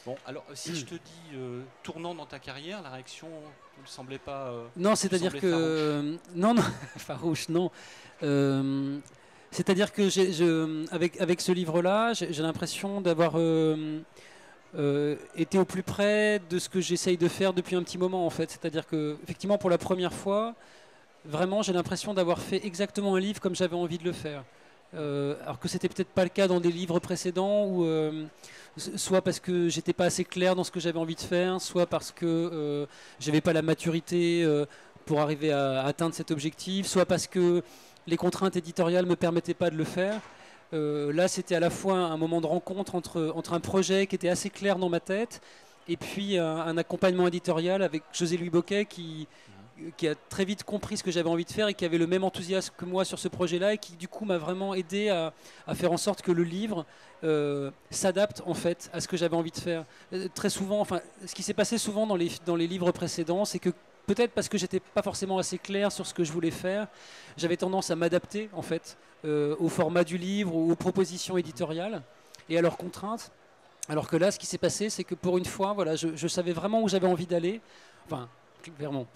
Bon, alors si je te dis tournant dans ta carrière, la réaction ne semblait pas. Non, c'est-à-dire que non, non, farouche, non. C'est-à-dire que avec ce livre-là, j'ai l'impression d'avoir été au plus près de ce que j'essaye de faire depuis un petit moment, en fait. C'est-à-dire que, effectivement, pour la première fois, vraiment, j'ai l'impression d'avoir fait exactement un livre comme j'avais envie de le faire. Alors que c'était peut-être pas le cas dans des livres précédents, où soit parce que j'étais pas assez clair dans ce que j'avais envie de faire, soit parce que j'avais pas la maturité pour arriver à atteindre cet objectif, soit parce que les contraintes éditoriales me permettaient pas de le faire. Là, c'était à la fois un moment de rencontre entre un projet qui était assez clair dans ma tête et puis un accompagnement éditorial avec José-Louis Bocquet qui a très vite compris ce que j'avais envie de faire et qui avait le même enthousiasme que moi sur ce projet-là et qui du coup m'a vraiment aidé à faire en sorte que le livre s'adapte en fait à ce que j'avais envie de faire. Très souvent, enfin, ce qui s'est passé souvent dans les livres précédents, c'est que peut-être parce que j'étais pas forcément assez clair sur ce que je voulais faire, j'avais tendance à m'adapter en fait au format du livre, aux propositions éditoriales et à leurs contraintes. Alors que là, ce qui s'est passé, c'est que pour une fois, voilà, je savais vraiment où j'avais envie d'aller. Enfin, clairement.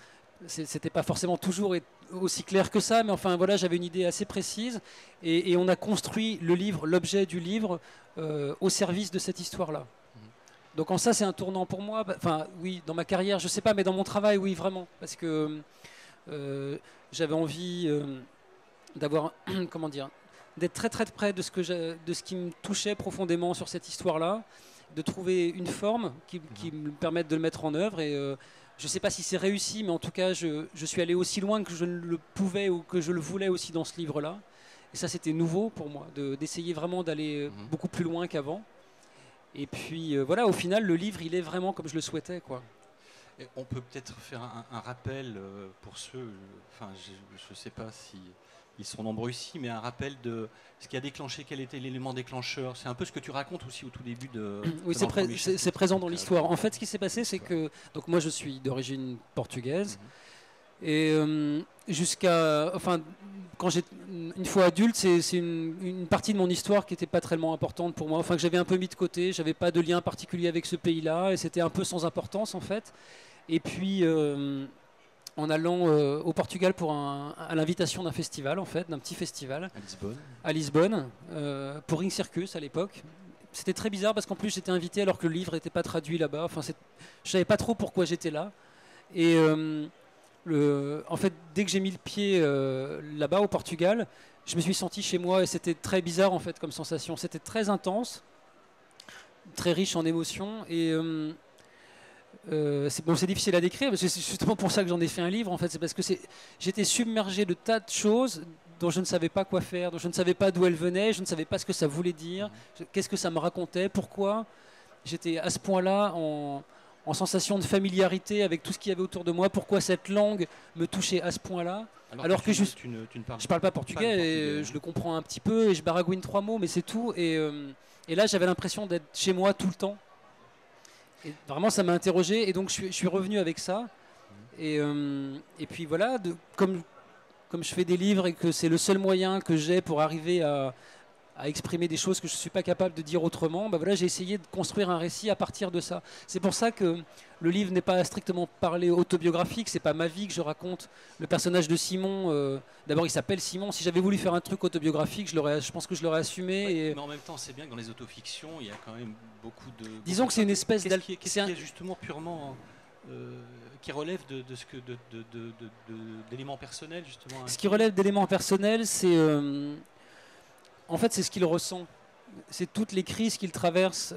C'était pas forcément toujours aussi clair que ça, mais enfin voilà, j'avais une idée assez précise et on a construit le livre, l'objet du livre, au service de cette histoire-là. Donc en ça, c'est un tournant pour moi. Enfin oui, dans ma carrière, je sais pas, mais dans mon travail, oui, vraiment, parce que j'avais envie d'avoir, comment dire, d'être très très près de ce qui me touchait profondément sur cette histoire-là, de trouver une forme qui me permette de le mettre en œuvre et je ne sais pas si c'est réussi, mais en tout cas, je suis allé aussi loin que je ne le pouvais ou que je le voulais aussi dans ce livre-là. Et ça, c'était nouveau pour moi, d'essayer vraiment d'aller beaucoup plus loin qu'avant. Et puis, voilà, au final, le livre, il est vraiment comme je le souhaitais, quoi. Et on peut peut-être faire un rappel pour ceux, enfin, je ne sais pas si ils sont nombreux ici, mais un rappel de ce qui a déclenché, quel était l'élément déclencheur. C'est un peu ce que tu racontes aussi au tout début de... Oui, c'est présent dans l'histoire. En fait, ce qui s'est passé, c'est que... Donc moi, je suis d'origine portugaise. Et jusqu'à... Enfin, quand une fois adulte, c'est une partie de mon histoire qui n'était pas tellement importante pour moi. Enfin, que j'avais un peu mis de côté. J'avais pas de lien particulier avec ce pays-là. Et c'était un peu sans importance, en fait. Et puis... en allant au Portugal à l'invitation d'un festival, en fait, d'un petit festival. À Lisbonne, pour Ring Circus à l'époque. C'était très bizarre parce qu'en plus j'étais invité alors que le livre n'était pas traduit là-bas. Enfin, je savais pas trop pourquoi j'étais là. Et en fait, dès que j'ai mis le pied là-bas au Portugal, je me suis senti chez moi et c'était très bizarre en fait comme sensation. C'était très intense, très riche en émotions et c'est difficile à décrire, mais c'est justement pour ça que j'en ai fait un livre. En fait, c'est parce que j'étais submergé de tas de choses dont je ne savais pas quoi faire, dont je ne savais pas d'où elles venaient, je ne savais pas ce que ça voulait dire, qu'est-ce que ça me racontait, pourquoi j'étais à ce point-là en sensation de familiarité avec tout ce qu'il y avait autour de moi, pourquoi cette langue me touchait à ce point-là. Alors que je parle pas portugais, et je le comprends un petit peu et je baragouine 3 mots, mais c'est tout. Et là, j'avais l'impression d'être chez moi tout le temps. Et vraiment, ça m'a interrogé et donc je suis revenu avec ça. Et puis voilà, comme je fais des livres et que c'est le seul moyen que j'ai pour arriver à exprimer des choses que je ne suis pas capable de dire autrement, bah voilà, j'ai essayé de construire un récit à partir de ça. C'est pour ça que le livre n'est pas strictement parlé autobiographique, c'est pas ma vie que je raconte. Le personnage de Simon, d'abord il s'appelle Simon. Si j'avais voulu faire un truc autobiographique, je pense que je l'aurais assumé. Ouais, mais en même temps, c'est bien que dans les autofictions, il y a quand même beaucoup de... Disons que c'est une espèce Qu'est-ce qui est justement purement... qui relève d'éléments personnels, justement. Ce qui relève d'éléments personnels, c'est... en fait, c'est ce qu'il ressent. C'est toutes les crises qu'il traverse,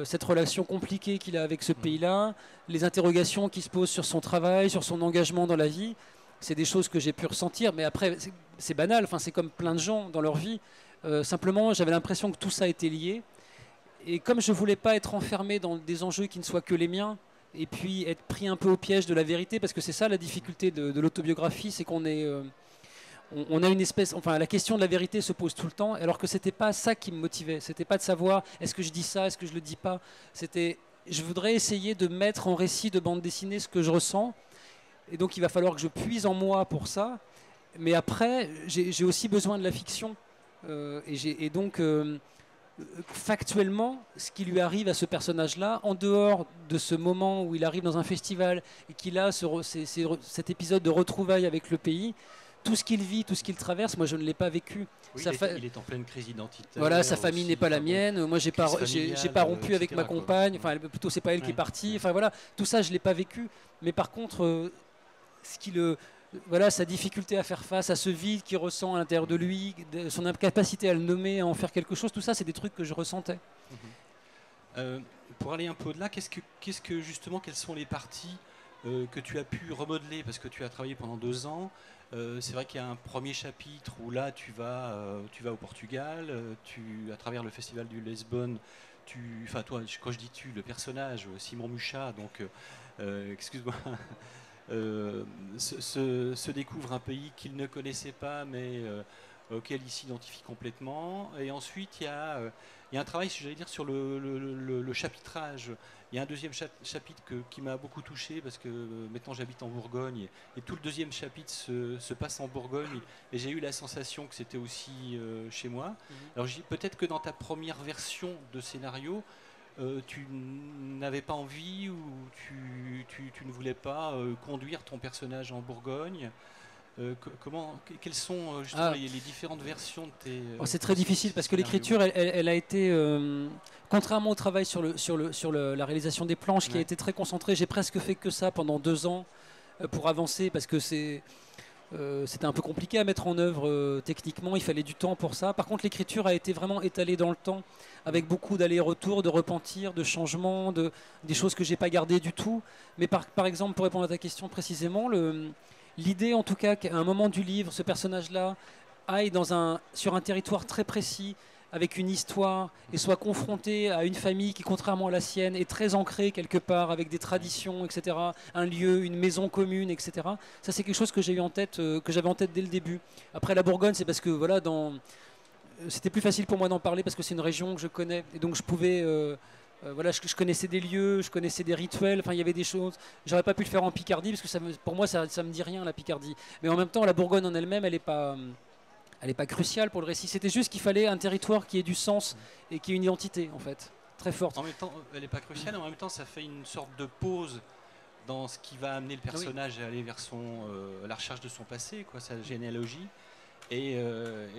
cette relation compliquée qu'il a avec ce pays-là, les interrogations qui se posent sur son travail, sur son engagement dans la vie. C'est des choses que j'ai pu ressentir, mais après, c'est banal. Enfin, c'est comme plein de gens dans leur vie. Simplement, j'avais l'impression que tout ça était lié. Et comme je ne voulais pas être enfermé dans des enjeux qui ne soient que les miens, et puis être pris un peu au piège de la vérité, parce que c'est ça la difficulté de l'autobiographie, c'est qu'on est... on a une espèce, enfin la question de la vérité se pose tout le temps, alors que c'était pas ça qui me motivait. C'était pas de savoir est-ce que je dis ça, est-ce que je le dis pas. C'était je voudrais essayer de mettre en récit de bande dessinée ce que je ressens. Et donc il va falloir que je puise en moi pour ça. Mais après, j'ai aussi besoin de la fiction. Et donc, factuellement, ce qui lui arrive à ce personnage-là, en dehors de ce moment où il arrive dans un festival et qu'il a cet épisode de retrouvailles avec le pays, tout ce qu'il vit, tout ce qu'il traverse, moi je ne l'ai pas vécu. Oui, il est en pleine crise identitaire. Voilà, sa famille aussi, n'est pas la mienne. Moi, j'ai pas rompu avec ma compagne. Quoi. Enfin, plutôt, c'est pas elle qui est partie. Enfin voilà, tout ça, je l'ai pas vécu. Mais par contre, ce qui le voilà, sa difficulté à faire face à ce vide qu'il ressent à l'intérieur de lui, son incapacité à le nommer, à en faire quelque chose, tout ça, c'est des trucs que je ressentais. Pour aller un peu au-delà, quelles sont les parties que tu as pu remodeler parce que tu as travaillé pendant 2 ans. C'est vrai qu'il y a un premier chapitre où là tu vas au Portugal, à travers le festival du Lisbonne, enfin toi, quand je dis tu, le personnage Simon Mucha, donc excuse-moi. Se découvre un pays qu'il ne connaissait pas, mais auquel il s'identifie complètement. Et ensuite, il y a un travail, j'allais dire, sur le chapitrage. Il y a un deuxième chapitre qui m'a beaucoup touché, parce que maintenant j'habite en Bourgogne, et tout le deuxième chapitre se passe en Bourgogne, et j'ai eu la sensation que c'était aussi chez moi. Alors peut-être que dans ta première version de scénario, tu n'avais pas envie ou tu ne voulais pas conduire ton personnage en Bourgogne. Quelles sont justement les différentes versions de tes... c'est très difficile parce que l'écriture, elle a été, contrairement au travail sur la réalisation des planches, qui a été très concentré, j'ai presque fait que ça pendant 2 ans pour avancer, parce que c'était un peu compliqué à mettre en œuvre techniquement, il fallait du temps pour ça. Par contre, l'écriture a été vraiment étalée dans le temps, avec beaucoup d'allers-retours, de repentirs, de changements, des choses que j'ai pas gardées du tout. Mais par exemple, pour répondre à ta question précisément, l'idée en tout cas qu'à un moment du livre, ce personnage-là aille sur un territoire très précis, avec une histoire, et soit confronté à une famille qui, contrairement à la sienne, est très ancrée quelque part, avec des traditions, etc., un lieu, une maison commune, etc. Ça, c'est quelque chose que j'ai eu en tête, que j'avais en tête dès le début. Après, la Bourgogne, c'est parce que voilà, c'était plus facile pour moi d'en parler parce que c'est une région que je connais, et donc je pouvais... voilà, je connaissais des lieux, je connaissais des rituels, enfin il y avait des choses. J'aurais pas pu le faire en Picardie parce que pour moi ça me dit rien, la Picardie. Mais en même temps, la Bourgogne en elle-même, elle est pas cruciale pour le récit. C'était juste qu'il fallait un territoire qui ait du sens et qui ait une identité en fait, très forte. En même temps, elle n'est pas cruciale, en même temps ça fait une sorte de pause dans ce qui va amener le personnage à aller vers la recherche de son passé, quoi, sa généalogie. Et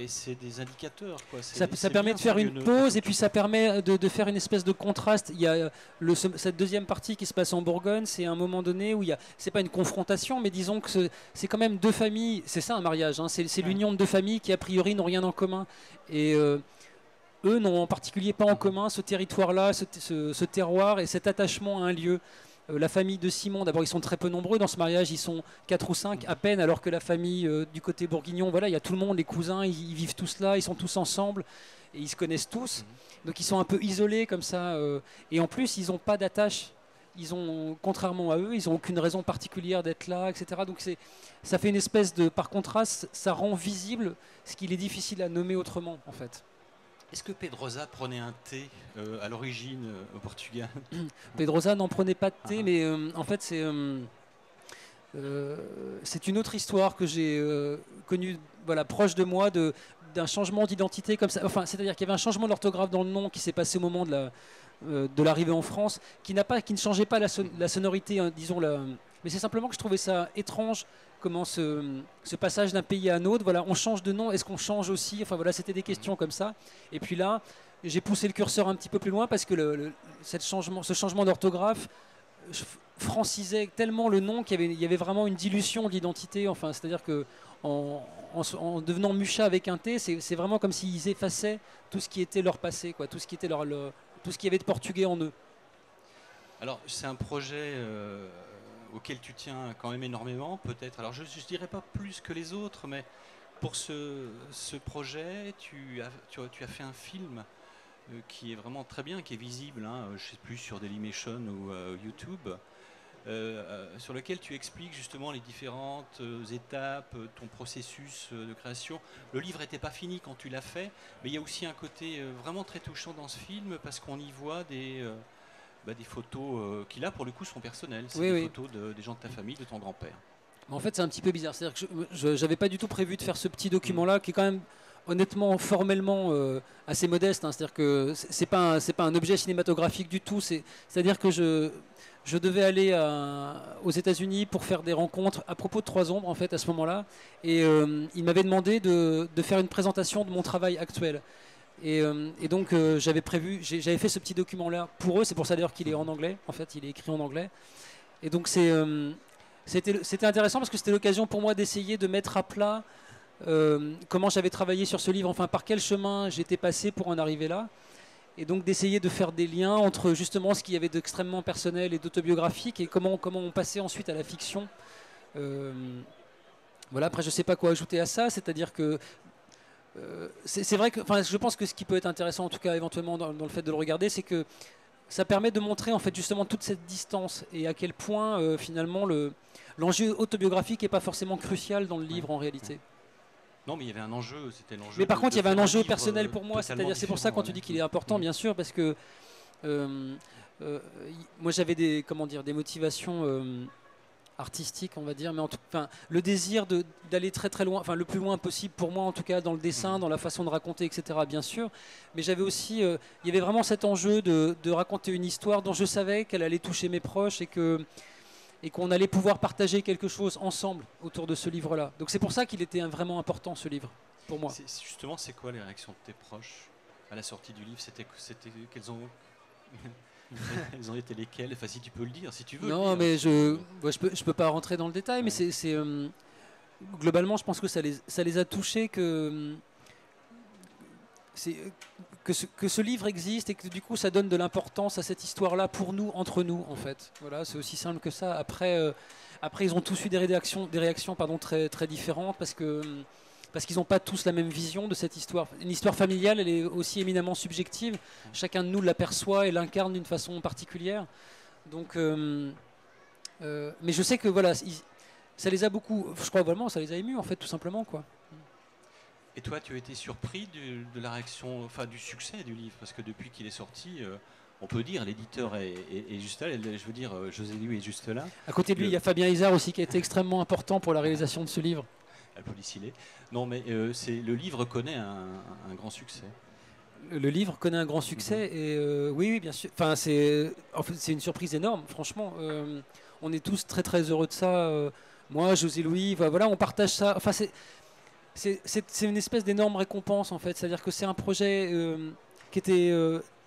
c'est des indicateurs, quoi. Ça permet de faire une pause, et puis ça permet de faire une espèce de contraste. Il y a cette deuxième partie qui se passe en Bourgogne, c'est un moment donné où c'est pas une confrontation, mais disons que c'est quand même 2 familles. C'est ça un mariage, hein, c'est l'union de 2 familles qui a priori n'ont rien en commun. Et eux n'ont en particulier pas en commun ce territoire-là, ce terroir et cet attachement à un lieu. La famille de Simon, d'abord ils sont très peu nombreux dans ce mariage, ils sont 4 ou 5 à peine, alors que la famille du côté bourguignon, voilà, il y a tout le monde, les cousins, ils vivent tous là, ils sont tous ensemble et ils se connaissent tous. Donc ils sont un peu isolés comme ça, et en plus ils n'ont pas d'attache. Contrairement à eux, ils n'ont aucune raison particulière d'être là, etc. Donc ça fait une espèce de, par contraste, ça rend visible ce qu'il est difficile à nommer autrement en fait. Est-ce que Pedrosa prenait un thé à l'origine au Portugal? Pedrosa n'en prenait pas de thé, mais en fait c'est une autre histoire que j'ai connue, voilà, proche de moi, d'un changement d'identité comme ça. Enfin, c'est-à-dire qu'il y avait un changement d'orthographe dans le nom qui s'est passé au moment de l'arrivée en France, qui ne changeait pas la sonorité, hein, disons mais c'est simplement que je trouvais ça étrange. Comment ce passage d'un pays à un autre, voilà, on change de nom, est-ce qu'on change aussi? Enfin voilà, c'était des questions comme ça. Et puis là, j'ai poussé le curseur un petit peu plus loin parce que ce changement d'orthographe francisait tellement le nom qu'il y avait vraiment une dilution de l'identité. Enfin, c'est-à-dire que en devenant Mucha avec un T, c'est vraiment comme s'ils effaçaient tout ce qui était leur passé, quoi, tout ce qui était tout ce qu'il y avait de portugais en eux. Alors, c'est un projet auquel tu tiens quand même énormément, peut-être. Alors, je ne dirais pas plus que les autres, mais pour ce projet, tu as fait un film qui est vraiment très bien, qui est visible, hein, je ne sais plus, sur Dailymotion ou YouTube, sur lequel tu expliques justement les différentes étapes, ton processus de création. Le livre n'était pas fini quand tu l'as fait, mais il y a aussi un côté vraiment très touchant dans ce film, parce qu'on y voit des photos qui là pour le coup sont personnelles. C'est Oui, des oui. photos des gens de ta famille, de ton grand-père. Mais en fait, c'est un petit peu bizarre. C'est-à-dire que je n'avais pas du tout prévu de faire ce petit document-là, qui est quand même honnêtement, formellement assez modeste. Hein. C'est-à-dire que c'est pas un objet cinématographique du tout. C'est-à-dire que je devais aller aux États-Unis pour faire des rencontres à propos de Trois Ombres en fait à ce moment-là. Et il m'avait demandé de faire une présentation de mon travail actuel. Et donc j'avais fait ce petit document-là pour eux. C'est pour ça d'ailleurs qu'il est en anglais. En fait, il est écrit en anglais. Et donc c'était intéressant parce que c'était l'occasion pour moi d'essayer de mettre à plat comment j'avais travaillé sur ce livre, enfin par quel chemin j'étais passé pour en arriver là, et donc d'essayer de faire des liens entre justement ce qu'il y avait d'extrêmement personnel et d'autobiographique et comment on passait ensuite à la fiction. Voilà, après je sais pas quoi ajouter à ça, c'est-à-dire que c'est vrai que, enfin, je pense que ce qui peut être intéressant en tout cas éventuellement dans le fait de le regarder, c'est que ça permet de montrer en fait justement toute cette distance et à quel point finalement l'enjeu autobiographique n'est pas forcément crucial dans le livre en réalité. Non, mais il y avait un enjeu, c'était l'enjeu. Mais par contre, il y avait un enjeu livre, personnel pour moi, c'est-à-dire c'est pour ça quand tu dis qu'il est important, bien sûr, parce que moi j'avais des motivations artistiques, on va dire, mais enfin, le désir d'aller très très loin, enfin le plus loin possible pour moi en tout cas dans le dessin, dans la façon de raconter, etc. Bien sûr, mais j'avais aussi, il y avait vraiment cet enjeu de raconter une histoire dont je savais qu'elle allait toucher mes proches et qu'on allait pouvoir partager quelque chose ensemble autour de ce livre-là. Donc c'est pour ça qu'il était vraiment important ce livre pour moi. Justement, c'est quoi les réactions de tes proches à la sortie du livre? C'était qu'elles ont elles ont été lesquelles? Enfin, si tu peux le dire, si tu veux. Non, mais je peux pas rentrer dans le détail, mais c'est globalement, je pense que ça les a touchés que ce livre existe et que du coup ça donne de l'importance à cette histoire-là pour nous, entre nous en fait. Voilà, c'est aussi simple que ça. Après ils ont tous eu des réactions très, très différentes parce qu'ils n'ont pas tous la même vision de cette histoire. Une histoire familiale, elle est aussi éminemment subjective. Chacun de nous l'aperçoit et l'incarne d'une façon particulière. Donc, mais je sais que voilà, ça les a beaucoup, je crois vraiment, ça les a émus en fait, tout simplement quoi. Et toi, tu as été surpris de la réaction, enfin du succès du livre, parce que depuis qu'il est sorti, on peut dire, l'éditeur est juste là. Je veux dire, José Louis est juste là. À côté de lui, il y a Fabien Izard aussi qui a été extrêmement important pour la réalisation de ce livre. La police, il est. Non, mais le livre connaît un grand succès. Le livre connaît un grand succès et oui, bien sûr. Enfin, c'est une surprise énorme, franchement. On est tous très très heureux de ça. Moi, José Louis, voilà, on partage ça. Enfin, c'est une espèce d'énorme récompense en fait. C'est-à-dire que c'est un projet qui était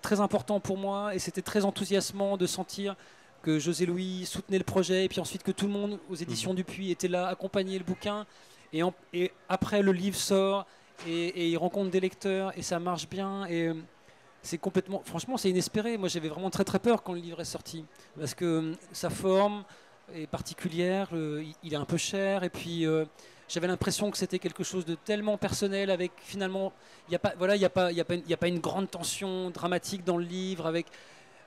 très important pour moi et c'était très enthousiasmant de sentir que José Louis soutenait le projet et puis ensuite que tout le monde aux éditions Dupuis était là, accompagnait le bouquin. Et après, le livre sort et il rencontre des lecteurs et ça marche bien. Et c'est complètement. Franchement, c'est inespéré. Moi, j'avais vraiment très très peur quand le livre est sorti. Parce que sa forme est particulière, il est un peu cher. Et puis, j'avais l'impression que c'était quelque chose de tellement personnel. Avec finalement, il n'y a pas une grande tension dramatique dans le livre.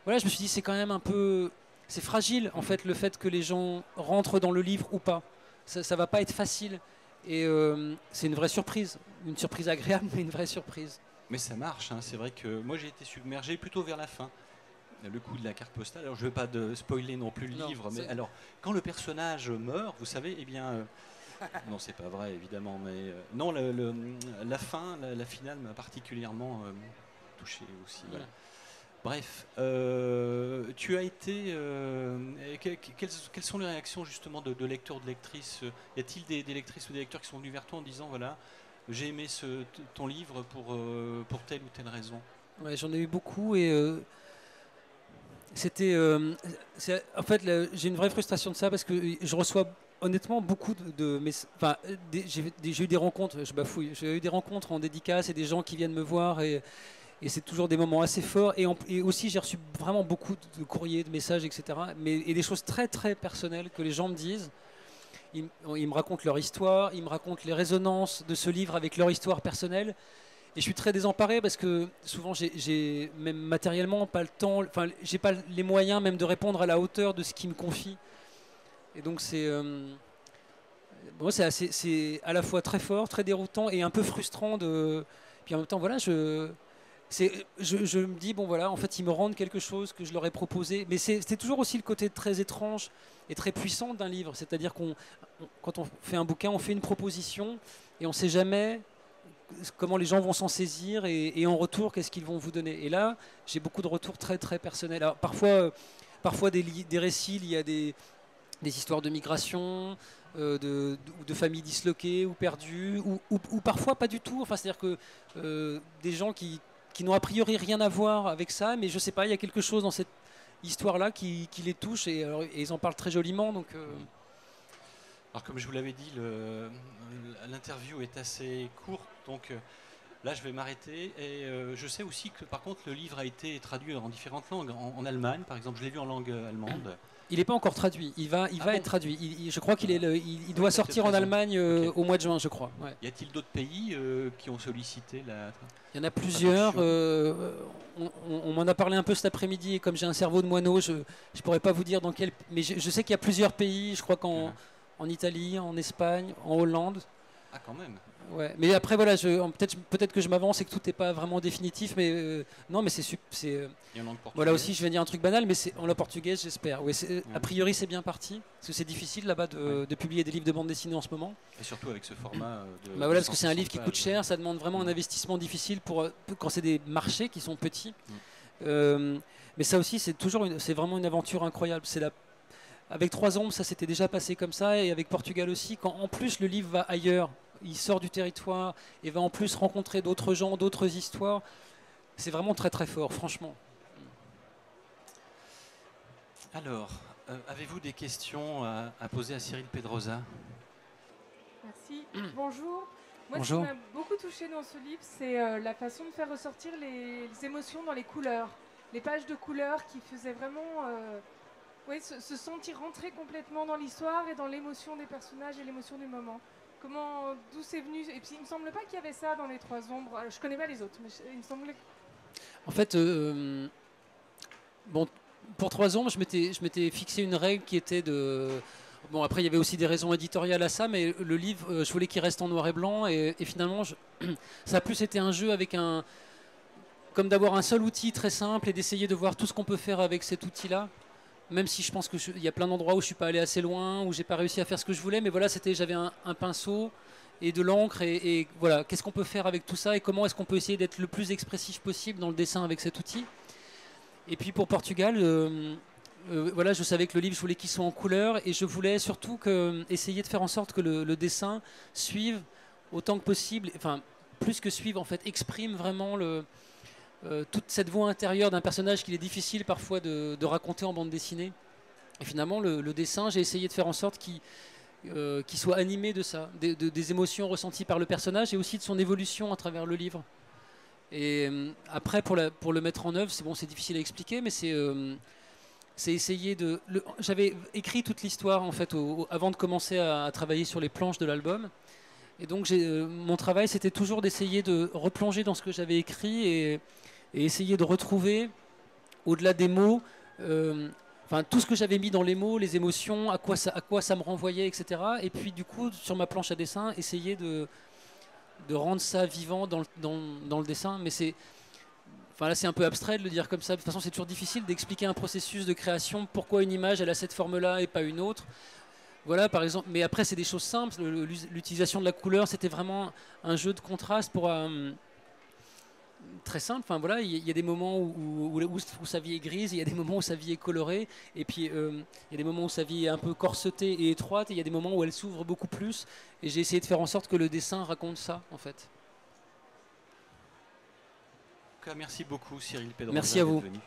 Voilà, je me suis dit, c'est quand même un peu. C'est fragile, en fait, le fait que les gens rentrent dans le livre ou pas. Ça ne va pas être facile. Et c'est une vraie surprise, une surprise agréable, mais une vraie surprise. Mais ça marche, hein. C'est vrai que moi j'ai été submergé plutôt vers la fin. Le coup de la carte postale. Alors je ne veux pas spoiler non plus le livre, mais alors quand le personnage meurt, vous savez, eh bien, non c'est pas vrai évidemment, mais non la fin, la finale m'a particulièrement touché aussi. Voilà. Bref, tu as été. Quelles sont les réactions justement de lecteurs, de lectrices? Y a-t-il des lectrices ou des lecteurs qui sont venus vers toi en disant voilà, j'ai aimé ton livre pour telle ou telle raison? Ouais, j'en ai eu beaucoup et c'était. En fait, j'ai une vraie frustration de ça parce que je reçois honnêtement beaucoup enfin, j'ai eu des rencontres, je bafouille, j'ai eu des rencontres en dédicace et des gens qui viennent me voir et c'est toujours des moments assez forts. Et aussi, j'ai reçu vraiment beaucoup de courriers, de messages, etc. Et des choses très, très personnelles que les gens me disent. Ils me racontent leur histoire, ils me racontent les résonances de ce livre avec leur histoire personnelle. Et je suis très désemparé parce que souvent, j'ai même matériellement pas le temps, enfin, j'ai pas les moyens même de répondre à la hauteur de ce qu'ils me confient. Et donc, c'est à la fois très fort, très déroutant et un peu frustrant de. Puis en même temps, voilà, je me dis, bon voilà, en fait, ils me rendent quelque chose que je leur ai proposé. Mais c'était toujours aussi le côté très étrange et très puissant d'un livre. C'est-à-dire quand on fait un bouquin, on fait une proposition et on ne sait jamais comment les gens vont s'en saisir et en retour, qu'est-ce qu'ils vont vous donner. Et là, j'ai beaucoup de retours très, très personnels. Alors, parfois des récits, il y a des histoires de migration, de familles disloquées ou perdues, ou parfois pas du tout. Enfin, c'est-à-dire que des gens qui n'ont a priori rien à voir avec ça, mais je sais pas, il y a quelque chose dans cette histoire-là qui les touche et ils en parlent très joliment. Donc, Alors comme je vous l'avais dit, l'interview est assez courte, donc là je vais m'arrêter. Et je sais aussi que par contre le livre a été traduit en différentes langues. En Allemagne, par exemple, je l'ai lu en langue allemande. Il n'est pas encore traduit. Il va être traduit. Je crois il doit sortir en Allemagne au mois de juin, je crois. Ouais. Y a-t-il d'autres pays qui ont sollicité la Il y en a plusieurs. On m'en a parlé un peu cet après-midi et comme j'ai un cerveau de moineau, je ne pourrais pas vous dire dans quel. Mais je sais qu'il y a plusieurs pays. Je crois en Italie, en Espagne, en Hollande. Ah, quand même. Ouais. Mais après, voilà, peut-être que je m'avance et que tout n'est pas vraiment définitif. Mais non, mais c'est. Voilà aussi, je vais dire un truc banal, mais c'est en la portugaise, j'espère. Ouais, a priori, c'est bien parti. Parce que c'est difficile là-bas de publier des livres de bande dessinée en ce moment. Et surtout avec ce format. Bah voilà, parce que c'est un livre qui coûte cher, ça demande vraiment un investissement difficile quand c'est des marchés qui sont petits. Mais ça aussi, c'est vraiment une aventure incroyable. Avec Trois Ombres, ça s'était déjà passé comme ça, et avec Portugal aussi, quand en plus le livre va ailleurs, il sort du territoire et va en plus rencontrer d'autres gens, d'autres histoires, c'est vraiment très très fort, franchement. Alors, avez-vous des questions à poser à Cyril Pedrosa? Merci. Bonjour. Moi, Bonjour. Ce qui m'a beaucoup touché dans ce livre, c'est la façon de faire ressortir les émotions dans les couleurs. Les pages de couleurs qui faisaient vraiment se sentir rentrer complètement dans l'histoire et dans l'émotion des personnages et l'émotion du moment. D'où c'est venu? Et puis il me semble pas qu'il y avait ça dans les Trois Ombres. Alors, je connais pas les autres, mais il me semblait. En fait, bon, pour Trois Ombres, je m'étais fixé une règle qui était de. Bon, après, il y avait aussi des raisons éditoriales à ça, mais le livre, je voulais qu'il reste en noir et blanc, et finalement, ça a plus été un jeu avec comme d'avoir un seul outil très simple et d'essayer de voir tout ce qu'on peut faire avec cet outil-là. Même si je pense qu'il y a plein d'endroits où je suis pas allé assez loin, où j'ai pas réussi à faire ce que je voulais, mais voilà, j'avais un pinceau et de l'encre et voilà, qu'est-ce qu'on peut faire avec tout ça et comment est-ce qu'on peut essayer d'être le plus expressif possible dans le dessin avec cet outil. Et puis pour Portugal, voilà, je savais que le livre, je voulais qu'il soit en couleur et je voulais surtout essayer de faire en sorte que le dessin suive autant que possible, enfin plus que suive en fait, exprime vraiment toute cette voix intérieure d'un personnage qu'il est difficile parfois de raconter en bande dessinée. Et finalement, le dessin, j'ai essayé de faire en sorte qu'il soit animé de ça, des émotions ressenties par le personnage et aussi de son évolution à travers le livre. Et après, pour le mettre en œuvre, c'est difficile à expliquer, mais c'est essayer de. J'avais écrit toute l'histoire en fait avant de commencer à travailler sur les planches de l'album. Et donc mon travail, c'était toujours d'essayer de replonger dans ce que j'avais écrit et essayer de retrouver, au-delà des mots, tout ce que j'avais mis dans les mots, les émotions, à quoi ça me renvoyait, etc. Et puis du coup, sur ma planche à dessin, essayer de rendre ça vivant dans le dessin. Mais là, c'est un peu abstrait de le dire comme ça. De toute façon, c'est toujours difficile d'expliquer un processus de création, pourquoi une image, elle a cette forme-là et pas une autre. Voilà, par exemple. Mais après, c'est des choses simples. L'utilisation de la couleur, c'était vraiment un jeu de contraste pour... très simple, enfin voilà, il y a des moments où sa vie est grise, il y a des moments où sa vie est colorée, et puis il y a des moments où sa vie est un peu corsetée et étroite, et il y a des moments où elle s'ouvre beaucoup plus, et j'ai essayé de faire en sorte que le dessin raconte ça, en fait. Merci beaucoup Cyril Pedrosa. Merci à vous. D'être venu.